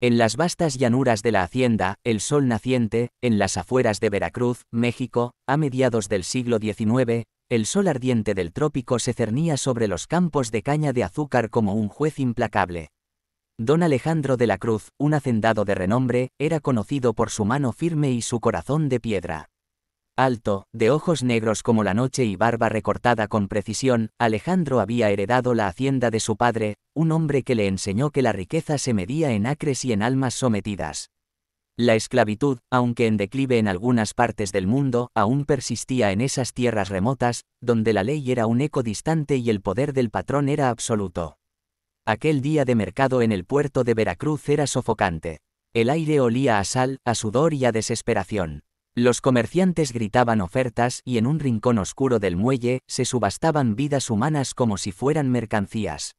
En las vastas llanuras de la hacienda, el sol naciente, en las afueras de Veracruz, México, a mediados del siglo XIX, el sol ardiente del trópico se cernía sobre los campos de caña de azúcar como un juez implacable. Don Alejandro de la Cruz, un hacendado de renombre, era conocido por su mano firme y su corazón de piedra. Alto, de ojos negros como la noche y barba recortada con precisión, Alejandro había heredado la hacienda de su padre, un hombre que le enseñó que la riqueza se medía en acres y en almas sometidas. La esclavitud, aunque en declive en algunas partes del mundo, aún persistía en esas tierras remotas, donde la ley era un eco distante y el poder del patrón era absoluto. Aquel día de mercado en el puerto de Veracruz era sofocante. El aire olía a sal, a sudor y a desesperación. Los comerciantes gritaban ofertas y en un rincón oscuro del muelle se subastaban vidas humanas como si fueran mercancías.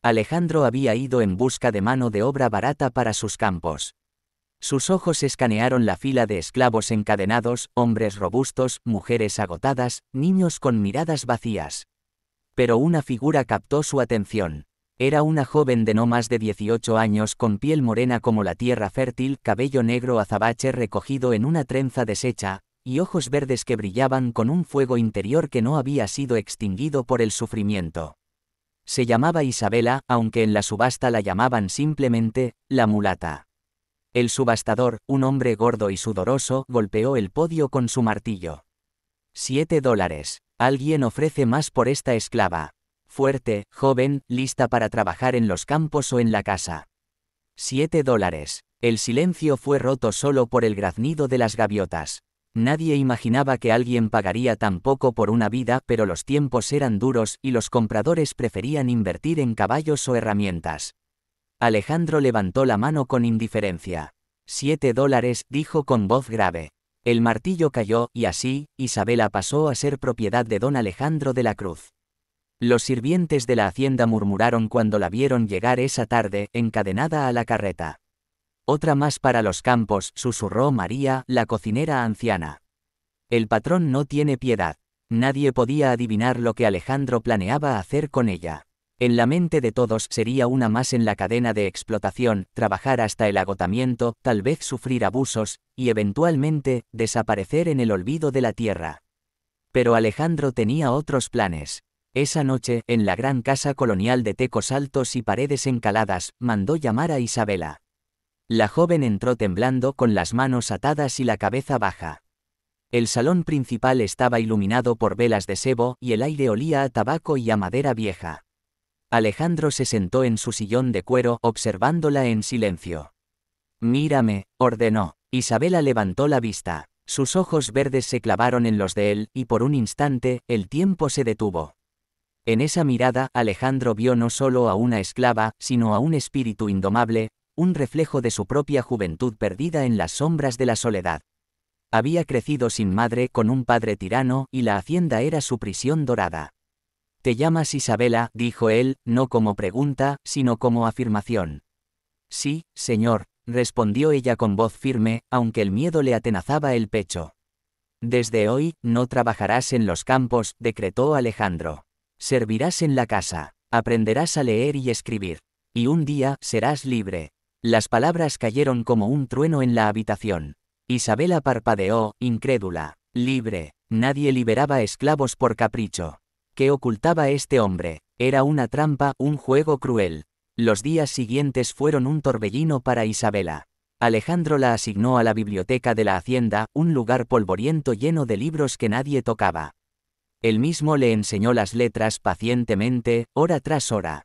Alejandro había ido en busca de mano de obra barata para sus campos. Sus ojos escanearon la fila de esclavos encadenados, hombres robustos, mujeres agotadas, niños con miradas vacías. Pero una figura captó su atención. Era una joven de no más de 18 años con piel morena como la tierra fértil, cabello negro azabache recogido en una trenza deshecha, y ojos verdes que brillaban con un fuego interior que no había sido extinguido por el sufrimiento. Se llamaba Isabela, aunque en la subasta la llamaban simplemente, la mulata. El subastador, un hombre gordo y sudoroso, golpeó el podio con su martillo. $7. Alguien ofrece más por esta esclava. Fuerte, joven, lista para trabajar en los campos o en la casa. $7. El silencio fue roto solo por el graznido de las gaviotas. Nadie imaginaba que alguien pagaría tan poco por una vida, pero los tiempos eran duros y los compradores preferían invertir en caballos o herramientas. Alejandro levantó la mano con indiferencia. $7, dijo con voz grave. El martillo cayó, y así, Isabela pasó a ser propiedad de don Alejandro de la Cruz. Los sirvientes de la hacienda murmuraron cuando la vieron llegar esa tarde, encadenada a la carreta. Otra más para los campos, susurró María, la cocinera anciana. El patrón no tiene piedad. Nadie podía adivinar lo que Alejandro planeaba hacer con ella. En la mente de todos sería una más en la cadena de explotación, trabajar hasta el agotamiento, tal vez sufrir abusos, y eventualmente, desaparecer en el olvido de la tierra. Pero Alejandro tenía otros planes. Esa noche, en la gran casa colonial de tecos altos y paredes encaladas, mandó llamar a Isabela. La joven entró temblando con las manos atadas y la cabeza baja. El salón principal estaba iluminado por velas de sebo y el aire olía a tabaco y a madera vieja. Alejandro se sentó en su sillón de cuero, observándola en silencio. «Mírame», ordenó. Isabela levantó la vista. Sus ojos verdes se clavaron en los de él, y por un instante, el tiempo se detuvo. En esa mirada, Alejandro vio no solo a una esclava, sino a un espíritu indomable, un reflejo de su propia juventud perdida en las sombras de la soledad. Había crecido sin madre, con un padre tirano, y la hacienda era su prisión dorada. «¿Te llamas Isabela?», dijo él, no como pregunta, sino como afirmación. «Sí, señor», respondió ella con voz firme, aunque el miedo le atenazaba el pecho. «Desde hoy, no trabajarás en los campos», decretó Alejandro. «Servirás en la casa, aprenderás a leer y escribir. Y un día, serás libre». Las palabras cayeron como un trueno en la habitación. Isabela parpadeó, incrédula. Libre. Nadie liberaba esclavos por capricho. ¿Qué ocultaba este hombre? Era una trampa, un juego cruel. Los días siguientes fueron un torbellino para Isabela. Alejandro la asignó a la biblioteca de la hacienda, un lugar polvoriento lleno de libros que nadie tocaba. Él mismo le enseñó las letras pacientemente, hora tras hora.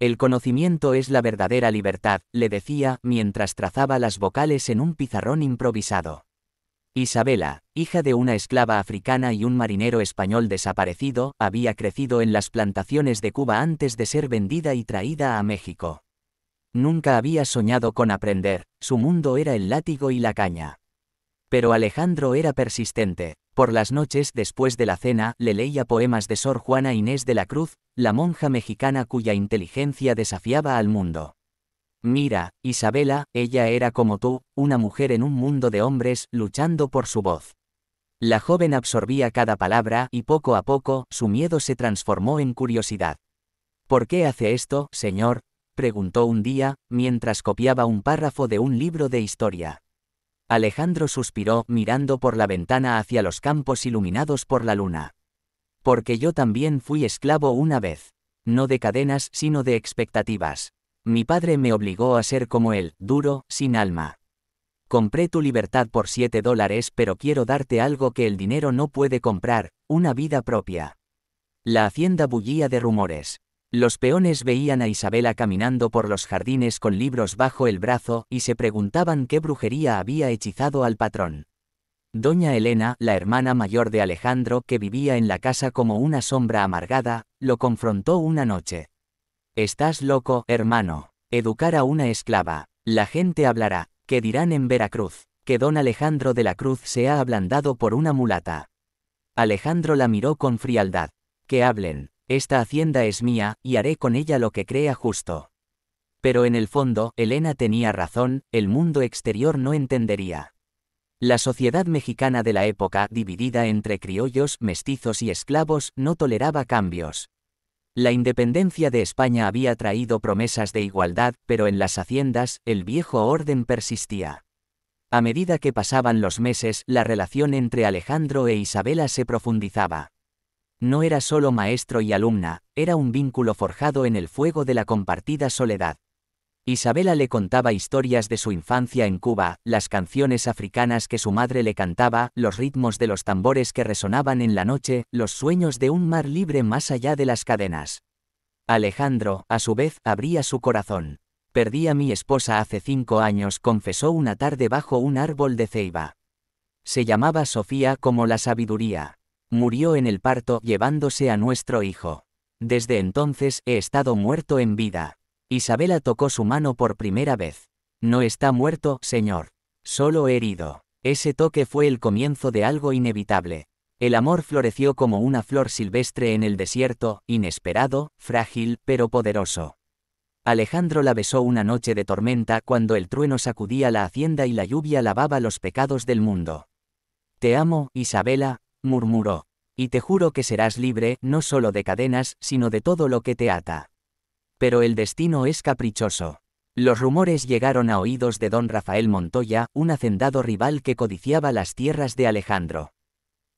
«El conocimiento es la verdadera libertad», le decía, mientras trazaba las vocales en un pizarrón improvisado. Isabela, hija de una esclava africana y un marinero español desaparecido, había crecido en las plantaciones de Cuba antes de ser vendida y traída a México. Nunca había soñado con aprender, su mundo era el látigo y la caña. Pero Alejandro era persistente. Por las noches, después de la cena, le leía poemas de Sor Juana Inés de la Cruz, la monja mexicana cuya inteligencia desafiaba al mundo. «Mira, Isabela, ella era como tú, una mujer en un mundo de hombres, luchando por su voz». La joven absorbía cada palabra y poco a poco, su miedo se transformó en curiosidad. «¿Por qué hace esto, señor?», preguntó un día, mientras copiaba un párrafo de un libro de historia. Alejandro suspiró, mirando por la ventana hacia los campos iluminados por la luna. Porque yo también fui esclavo una vez. No de cadenas, sino de expectativas. Mi padre me obligó a ser como él, duro, sin alma. Compré tu libertad por $7, pero quiero darte algo que el dinero no puede comprar, una vida propia. La hacienda bullía de rumores. Los peones veían a Isabela caminando por los jardines con libros bajo el brazo y se preguntaban qué brujería había hechizado al patrón. Doña Elena, la hermana mayor de Alejandro, que vivía en la casa como una sombra amargada, lo confrontó una noche. «Estás loco, hermano. Educar a una esclava. La gente hablará. ¿Qué dirán en Veracruz? Que don Alejandro de la Cruz se ha ablandado por una mulata». Alejandro la miró con frialdad. «Que hablen. Esta hacienda es mía, y haré con ella lo que crea justo». Pero en el fondo, Elena tenía razón, el mundo exterior no entendería. La sociedad mexicana de la época, dividida entre criollos, mestizos y esclavos, no toleraba cambios. La independencia de España había traído promesas de igualdad, pero en las haciendas, el viejo orden persistía. A medida que pasaban los meses, la relación entre Alejandro e Isabela se profundizaba. No era solo maestro y alumna, era un vínculo forjado en el fuego de la compartida soledad. Isabela le contaba historias de su infancia en Cuba, las canciones africanas que su madre le cantaba, los ritmos de los tambores que resonaban en la noche, los sueños de un mar libre más allá de las cadenas. Alejandro, a su vez, abría su corazón. «Perdí a mi esposa hace 5 años», confesó una tarde bajo un árbol de ceiba. «Se llamaba Sofía como la sabiduría. Murió en el parto, llevándose a nuestro hijo. Desde entonces, he estado muerto en vida». Isabela tocó su mano por primera vez. «No está muerto, señor. Solo herido». Ese toque fue el comienzo de algo inevitable. El amor floreció como una flor silvestre en el desierto, inesperado, frágil, pero poderoso. Alejandro la besó una noche de tormenta cuando el trueno sacudía la hacienda y la lluvia lavaba los pecados del mundo. «Te amo, Isabela», murmuró. «Y te juro que serás libre, no solo de cadenas, sino de todo lo que te ata». Pero el destino es caprichoso. Los rumores llegaron a oídos de don Rafael Montoya, un hacendado rival que codiciaba las tierras de Alejandro.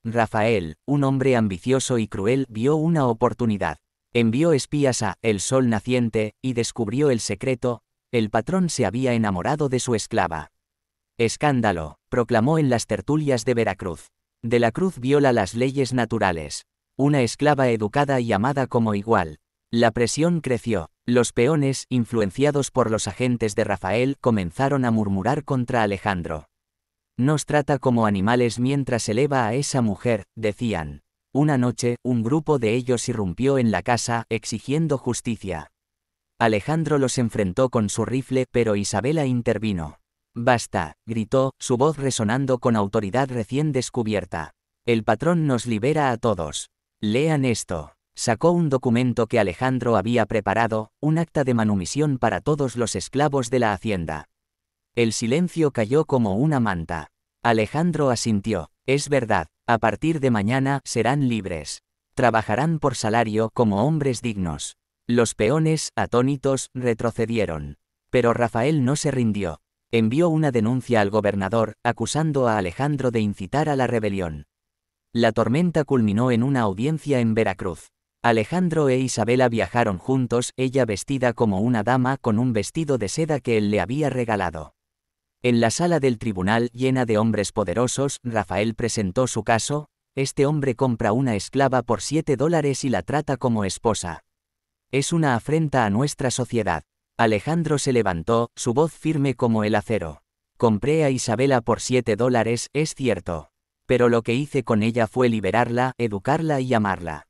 Rafael, un hombre ambicioso y cruel, vio una oportunidad. Envió espías a El Sol Naciente, y descubrió el secreto: el patrón se había enamorado de su esclava. «Escándalo», proclamó en las tertulias de Veracruz. «De la Cruz viola las leyes naturales. Una esclava educada y amada como igual». La presión creció. Los peones, influenciados por los agentes de Rafael, comenzaron a murmurar contra Alejandro. «Nos trata como animales mientras eleva a esa mujer», decían. Una noche, un grupo de ellos irrumpió en la casa, exigiendo justicia. Alejandro los enfrentó con su rifle, pero Isabela intervino. «Basta», gritó, su voz resonando con autoridad recién descubierta. «El patrón nos libera a todos. Lean esto». Sacó un documento que Alejandro había preparado, un acta de manumisión para todos los esclavos de la hacienda. El silencio cayó como una manta. Alejandro asintió. «Es verdad, a partir de mañana serán libres. Trabajarán por salario como hombres dignos». Los peones, atónitos, retrocedieron. Pero Rafael no se rindió. Envió una denuncia al gobernador, acusando a Alejandro de incitar a la rebelión. La tormenta culminó en una audiencia en Veracruz. Alejandro e Isabela viajaron juntos, ella vestida como una dama con un vestido de seda que él le había regalado. En la sala del tribunal, llena de hombres poderosos, Rafael presentó su caso: «Este hombre compra una esclava por $7 y la trata como esposa. Es una afrenta a nuestra sociedad». Alejandro se levantó, su voz firme como el acero. «Compré a Isabela por $7, es cierto. Pero lo que hice con ella fue liberarla, educarla y amarla.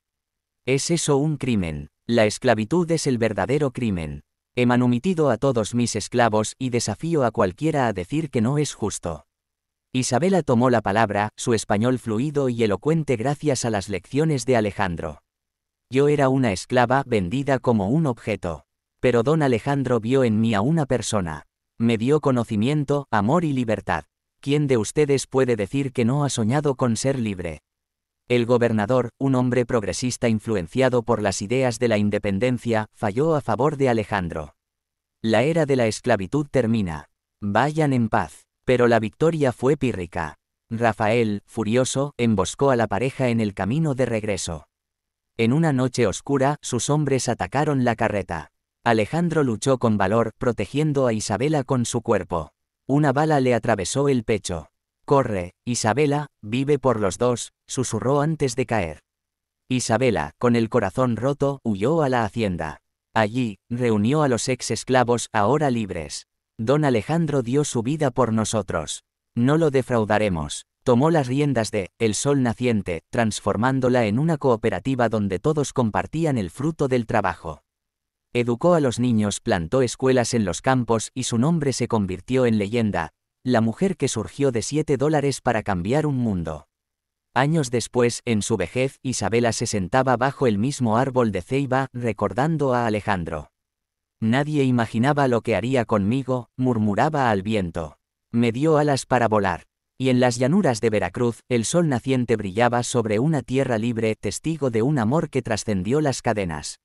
¿Es eso un crimen? La esclavitud es el verdadero crimen. He manumitido a todos mis esclavos y desafío a cualquiera a decir que no es justo». Isabela tomó la palabra, su español fluido y elocuente gracias a las lecciones de Alejandro. «Yo era una esclava, vendida como un objeto. Pero don Alejandro vio en mí a una persona. Me dio conocimiento, amor y libertad. ¿Quién de ustedes puede decir que no ha soñado con ser libre?». El gobernador, un hombre progresista influenciado por las ideas de la independencia, falló a favor de Alejandro. La era de la esclavitud termina. Vayan en paz. Pero la victoria fue pírrica. Rafael, furioso, emboscó a la pareja en el camino de regreso. En una noche oscura, sus hombres atacaron la carreta. Alejandro luchó con valor, protegiendo a Isabela con su cuerpo. Una bala le atravesó el pecho. «Corre, Isabela, vive por los dos», susurró antes de caer. Isabela, con el corazón roto, huyó a la hacienda. Allí, reunió a los ex esclavos, ahora libres. Don Alejandro dio su vida por nosotros. No lo defraudaremos. Tomó las riendas de El Sol Naciente, transformándola en una cooperativa donde todos compartían el fruto del trabajo. Educó a los niños, plantó escuelas en los campos y su nombre se convirtió en leyenda, la mujer que surgió de $7 para cambiar un mundo. Años después, en su vejez, Isabela se sentaba bajo el mismo árbol de ceiba, recordando a Alejandro. «Nadie imaginaba lo que haría conmigo», murmuraba al viento. «Me dio alas para volar». Y en las llanuras de Veracruz, el sol naciente brillaba sobre una tierra libre, testigo de un amor que trascendió las cadenas.